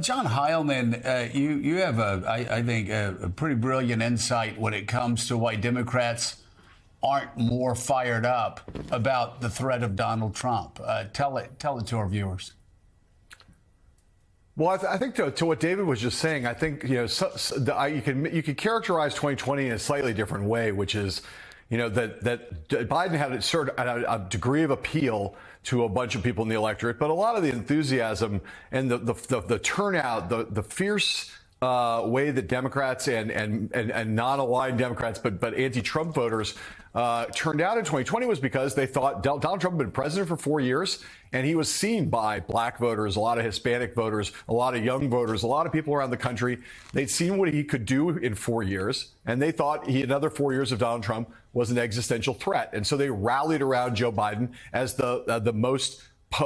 John Heilman, you have I think a pretty brilliant insight when it comes to why Democrats aren't more fired up about the threat of Donald Trump. Tell it to our viewers. Well, I think to what David was just saying, I think you could characterize 2020 in a slightly different way, which is that Biden had a degree of appeal to a bunch of people in the electorate, but a lot of the enthusiasm and the turnout, the fierce way that Democrats and non-aligned Democrats, but anti-Trump voters turned out in 2020 was because they thought Donald Trump had been president for 4 years, and he was seen by black voters, a lot of Hispanic voters, a lot of young voters, a lot of people around the country. They'd seen what he could do in 4 years, and they thought another 4 years of Donald Trump was an existential threat. And so they rallied around Joe Biden as the most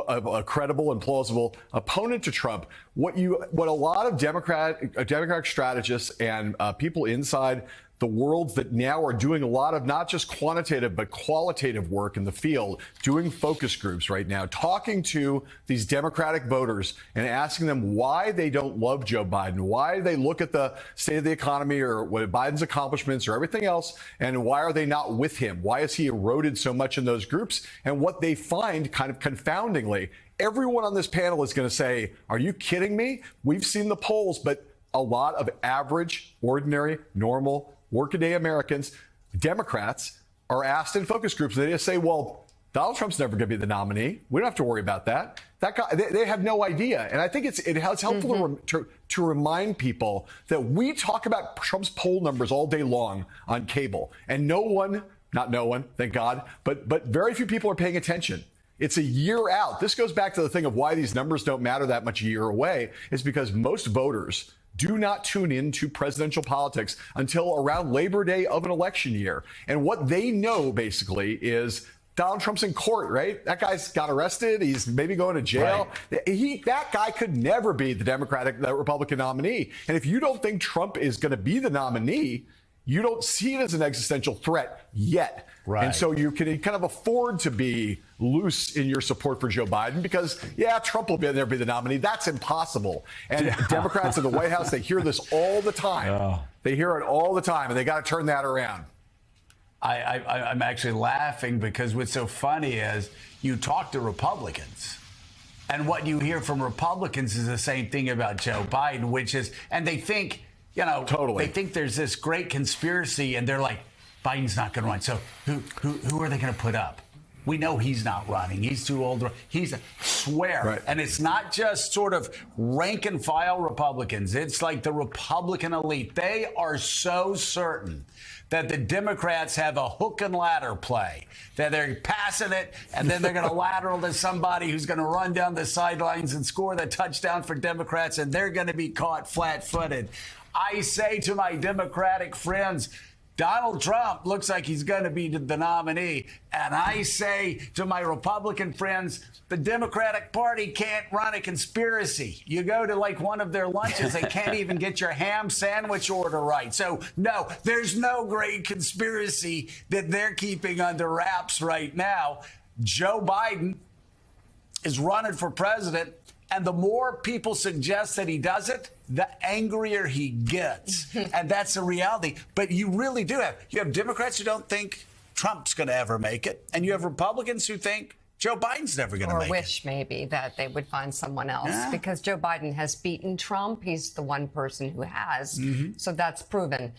a credible and plausible opponent to Trump. What a lot of Democratic strategists and people inside the world that now are doing a lot of not just quantitative but qualitative work in the field, doing focus groups right now, talking to these Democratic voters and asking them why they don't love Joe Biden, why they look at the state of the economy or what Biden's accomplishments or everything else, and why are they not with him? Why has he eroded so much in those groups? And what they find kind of confoundingly, everyone on this panel is going to say, are you kidding me? We've seen the polls, but a lot of average, ordinary, normal, workaday Americans, Democrats, are asked in focus groups, and they just say, well, Donald Trump's never going to be the nominee. We don't have to worry about that. That guy, they have no idea. And I think it's helpful to remind people that we talk about Trump's poll numbers all day long on cable, and not no one, thank God, but very few people are paying attention. It's a year out. This goes back to the thing of why these numbers don't matter that much a year away, is because most voters do not tune into presidential politics until around Labor Day of an election year. And what they know basically is Donald Trump's in court, right? That guy's got arrested. He's maybe going to jail. Right. That guy could never be the Republican nominee. And if you don't think Trump is going to be the nominee, you don't see it as an existential threat yet. Right. And so you can kind of afford to be loose in your support for Joe Biden because, Trump will be the nominee. That's impossible. And Democrats in the White House, they hear this all the time. Oh. They hear it all the time, and they got to turn that around. I'm actually laughing because what's so funny is you talk to Republicans, and what you hear from Republicans is the same thing about Joe Biden, which is, and they think, totally. They think there's this great conspiracy, and they're like, Biden's not going to run. So who are they going to put up? We know he's not running. He's too old. He's swear. Right. And it's not just sort of rank and file Republicans. It's like the Republican elite. They are so certain that the Democrats have a hook and ladder play, that they're passing it, and then they're going to lateral to somebody who's going to run down the sidelines and score the touchdown for Democrats, and they're going to be caught flat-footed. I say to my Democratic friends, Donald Trump looks like he's going to be the nominee. And I say to my Republican friends, the Democratic Party can't run a conspiracy. You go to like one of their lunches, they can't even get your ham sandwich order right. So, no, there's no great conspiracy that they're keeping under wraps right now. Joe Biden is running for president. And the more people suggest that he does it, the angrier he gets. And that's the reality. But you really do you have Democrats who don't think Trump's going to ever make it. And you have Republicans who think Joe Biden's never going to make it. Or wish maybe that they would find someone else. Yeah. Because Joe Biden has beaten Trump. He's the one person who has. So that's proven.